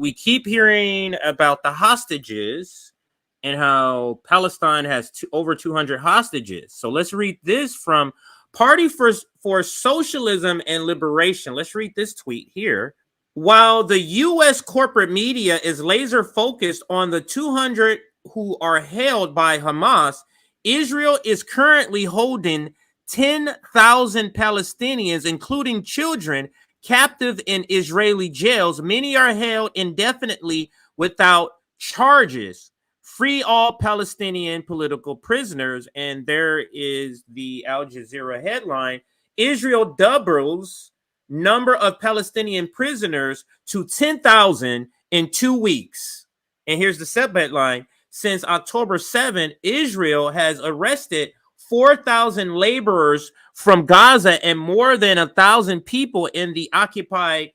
we keep hearing about the hostages and how Palestine has over 200 hostages. So let's read this from Party for Socialism and Liberation. Let's read this tweet here. While the U.S. corporate media is laser focused on the 200 who are held by Hamas, Israel is currently holding 10,000 Palestinians, including children, captive in Israeli jails. Many are held indefinitely without charges. Free all Palestinian political prisoners. And there is the Al Jazeera headline. Israel doubles number of Palestinian prisoners to 10,000 in 2 weeks. And here's the sub-headline. Since October 7, Israel has arrested 4,000 laborers from Gaza and more than 1,000 people in the occupied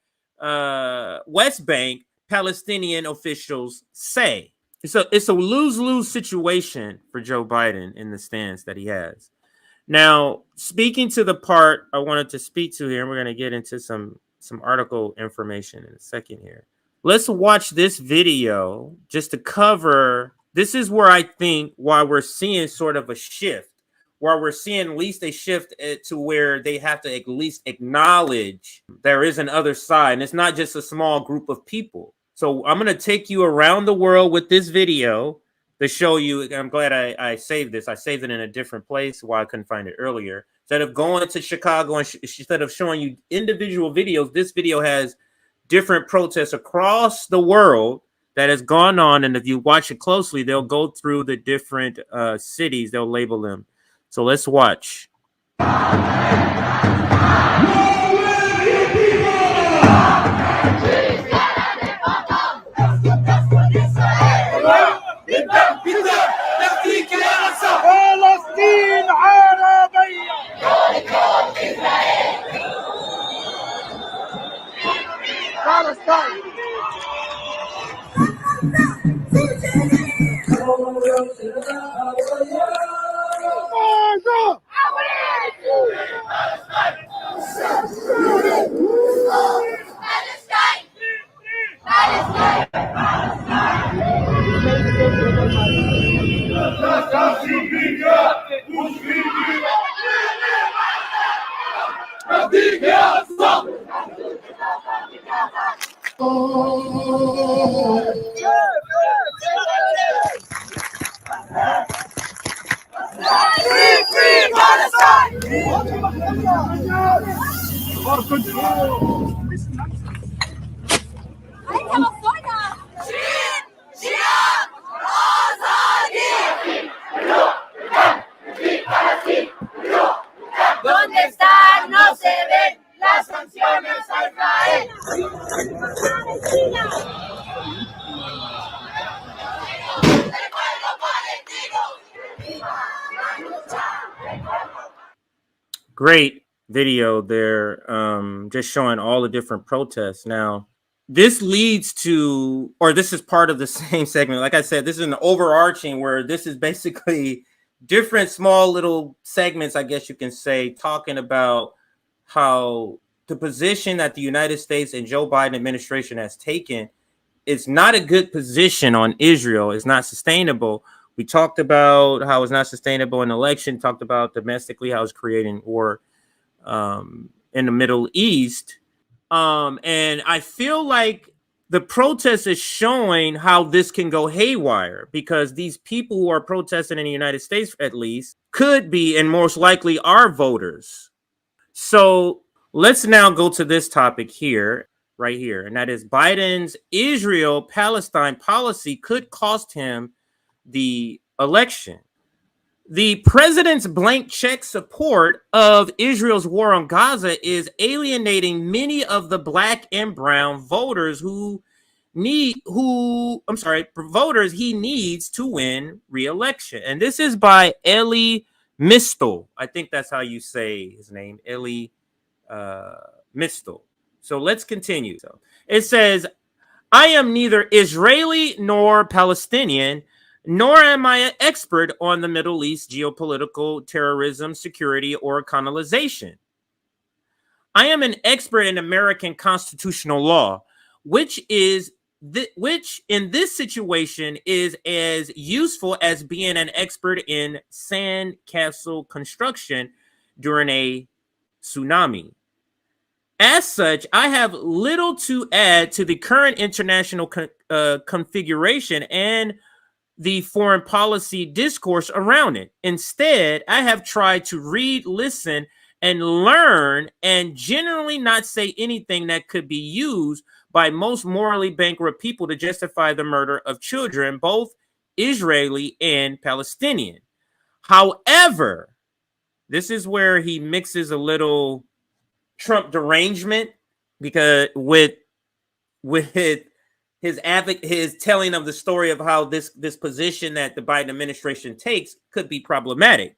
West Bank, Palestinian officials say. It's a lose-lose situation for Joe Biden in the stance that he has. Now, speaking to the part I wanted to speak to here, and we're going to get into some article information in a second here. Let's watch this video just to cover. This is where I think why we're seeing sort of a shift, where we're seeing at least a shift to where they have to at least acknowledge there is an other side. And it's not just a small group of people. So I'm going to take you around the world with this video to show you. I'm glad I saved this. I saved it in a different place why I couldn't find it earlier. Instead of going to Chicago and instead of showing you individual videos, this video has different protests across the world that has gone on. And if you watch it closely, they'll go through the different cities. They'll label them. So let's watch. ¿Dónde están? No se ven las sanciones a Israel. Great video there, just showing all the different protests. Now, this leads to, or this is part of the same segment. Like I said, this is an overarching where this is basically different small little segments, I guess you can say, talking about how the position that the United States and Joe Biden administration has taken is not a good position on Israel. It's not sustainable. We talked about how it's not sustainable in election, talked about domestically how it's creating war in the Middle East. And I feel like the protest is showing how this can go haywire, because these people who are protesting in the United States, at least, could be and most likely are voters. So let's now go to this topic here, right here. And that is Biden's Israel-Palestine policy could cost him the election. The president's blank check support of Israel's war on Gaza is alienating many of the black and brown voters voters he needs to win re-election. And this is by Eli Mistel. I think that's how you say his name, Eli Mistel. So let's continue. So it says, I am neither Israeli nor Palestinian, nor am I an expert on the Middle East geopolitical, terrorism, security, or colonization. I am an expert in American constitutional law, which is which in this situation is as useful as being an expert in sandcastle construction during a tsunami. As such, I have little to add to the current international configuration and the foreign policy discourse around it. Instead, I have tried to read, listen, and learn, and generally not say anything that could be used by most morally bankrupt people to justify the murder of children, both Israeli and Palestinian. However, this is where he mixes a little Trump derangement, because with his telling of the story of how this position that the Biden administration takes could be problematic.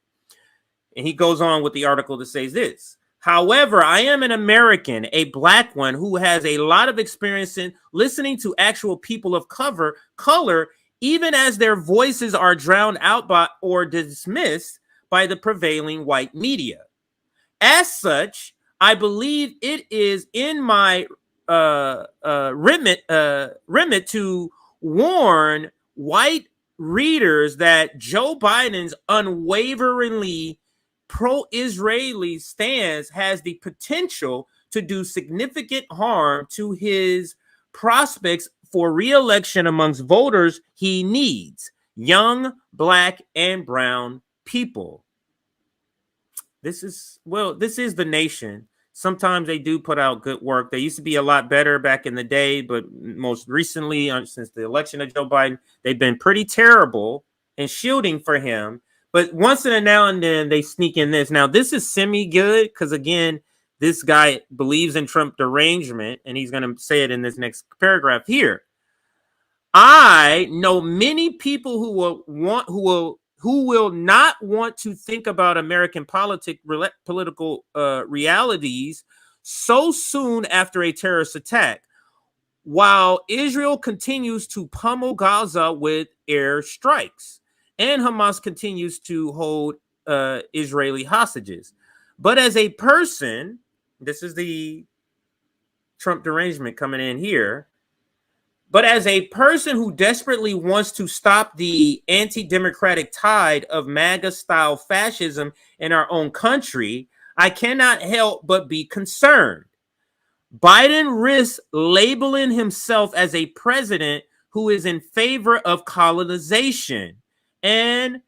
And he goes on with the article that says this: however, I am an American, a black one, who has a lot of experience in listening to actual people of color, even as their voices are drowned out by or dismissed by the prevailing white media. As such, I believe it is in my remit to warn white readers that Joe Biden's unwaveringly pro-Israeli stance has the potential to do significant harm to his prospects for re-election amongst voters he needs, young, black, and brown people. This is the nation. Sometimes they do put out good work. They used to be a lot better back in the day, but most recently, since the election of Joe Biden, they've been pretty terrible in shielding for him. But once in a now and then, they sneak in this. Now, this is semi-good because, again, this guy believes in Trump derangement, and he's going to say it in this next paragraph here. I know many people who will not want to think about American political realities so soon after a terrorist attack, while Israel continues to pummel Gaza with air strikes, and Hamas continues to hold Israeli hostages. But as a person, this is the Trump derangement coming in here. But as a person who desperately wants to stop the anti-democratic tide of MAGA-style fascism in our own country, I cannot help but be concerned. Biden risks labeling himself as a president who is in favor of colonization and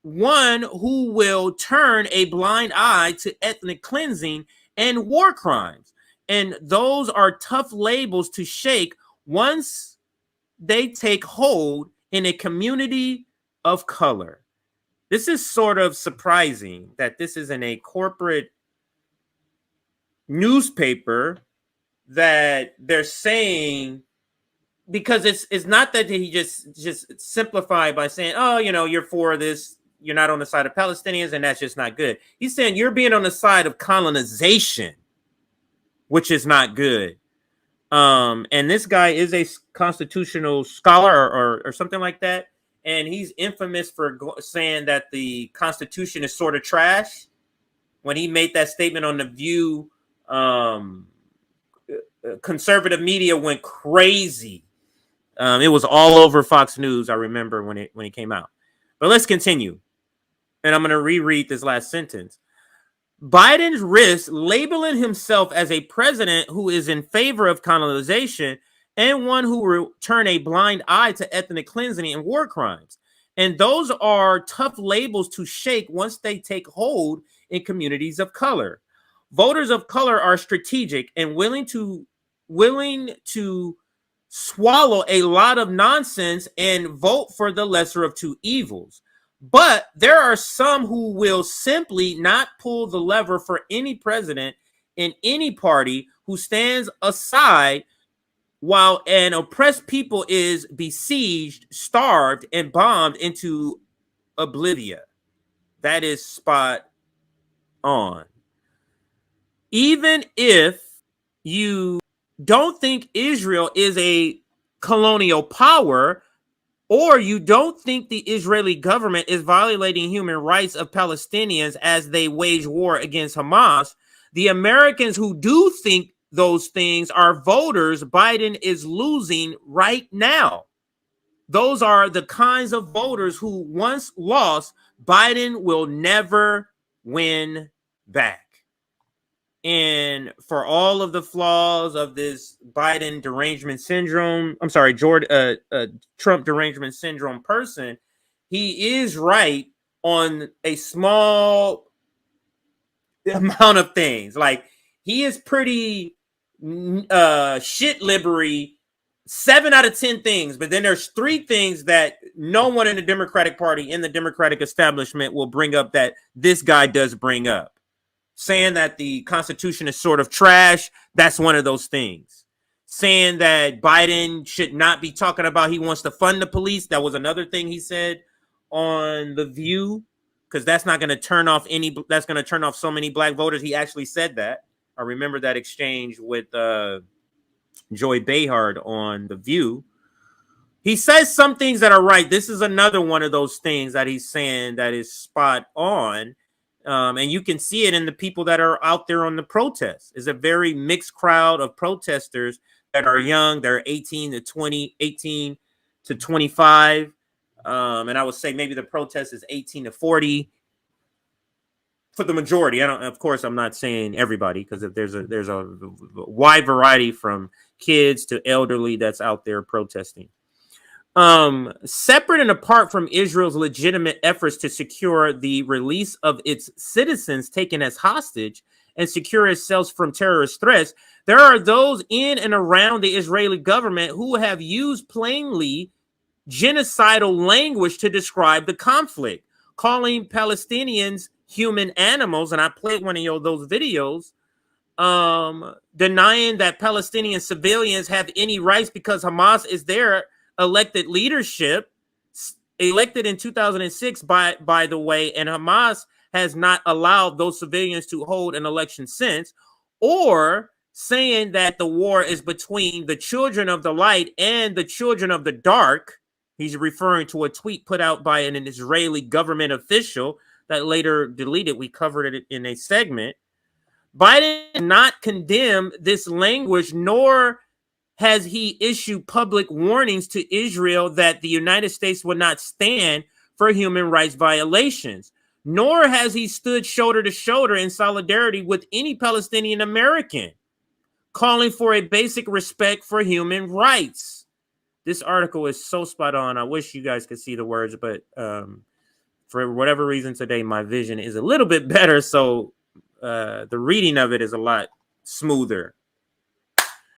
one who will turn a blind eye to ethnic cleansing and war crimes. And those are tough labels to shake once they take hold in a community of color. This is sort of surprising that this is in a corporate newspaper that they're saying, because it's not that he just simplified by saying, oh, you're for this, you're not on the side of Palestinians, and that's just not good. He's saying you're being on the side of colonization, which is not good. And this guy is a constitutional scholar or something like that. And he's infamous for saying that the Constitution is sort of trash. When he made that statement on The View, conservative media went crazy. It was all over Fox News, I remember, when it came out. But let's continue. And I'm going to reread this last sentence. Biden's risks labeling himself as a president who is in favor of colonization and one who will turn a blind eye to ethnic cleansing and war crimes. And those are tough labels to shake once they take hold in communities of color. Voters of color are strategic and willing to swallow a lot of nonsense and vote for the lesser of two evils. But there are some who will simply not pull the lever for any president in any party who stands aside while an oppressed people is besieged, starved, and bombed into oblivion. That is spot on. Even if you don't think Israel is a colonial power, or you don't think the Israeli government is violating human rights of Palestinians as they wage war against Hamas, the Americans who do think those things are voters Biden is losing right now. Those are the kinds of voters who once lost, Biden will never win back. And for all of the flaws of this Biden derangement syndrome, I'm sorry, Trump derangement syndrome person, he is right on a small amount of things. Like, he is pretty shit libbery 7 out of 10 things, but then there's 3 things that no one in the Democratic Party, in the Democratic establishment, will bring up that this guy does bring up. Saying that the Constitution is sort of trash, that's one of those things. Saying that Biden should not be talking about he wants to fund the police, that was another thing he said on The View, because that's not going to turn off that's going to turn off so many black voters. He actually said that. I remember that exchange with Joy Behar on The View. He says some things that are right. This is another one of those things that he's saying that is spot on. And you can see it in the people that are out there on the protests. It's a very mixed crowd of protesters that are young. They're 18 to 20, 18 to 25. And I would say maybe the protest is 18 to 40 for the majority. Of course, I'm not saying everybody, because if there's a wide variety from kids to elderly that's out there protesting. Separate and apart from Israel's legitimate efforts to secure the release of its citizens taken as hostage and secure itself from terrorist threats, there are those in and around the Israeli government who have used plainly genocidal language to describe the conflict, calling Palestinians human animals. And I played one of those videos, denying that Palestinian civilians have any rights because Hamas is their elected leadership, elected in 2006 by the way, and Hamas has not allowed those civilians to hold an election since, or saying that the war is between the children of the light and the children of the dark. He's referring to a tweet put out by an Israeli government official that later deleted. We covered it in a segment. Biden did not condemn this language, nor has he issued public warnings to Israel that the United States would not stand for human rights violations, nor has he stood shoulder to shoulder in solidarity with any Palestinian American, calling for a basic respect for human rights. This article is so spot on. I wish you guys could see the words, but for whatever reason today, my vision is a little bit better, so the reading of it is a lot smoother.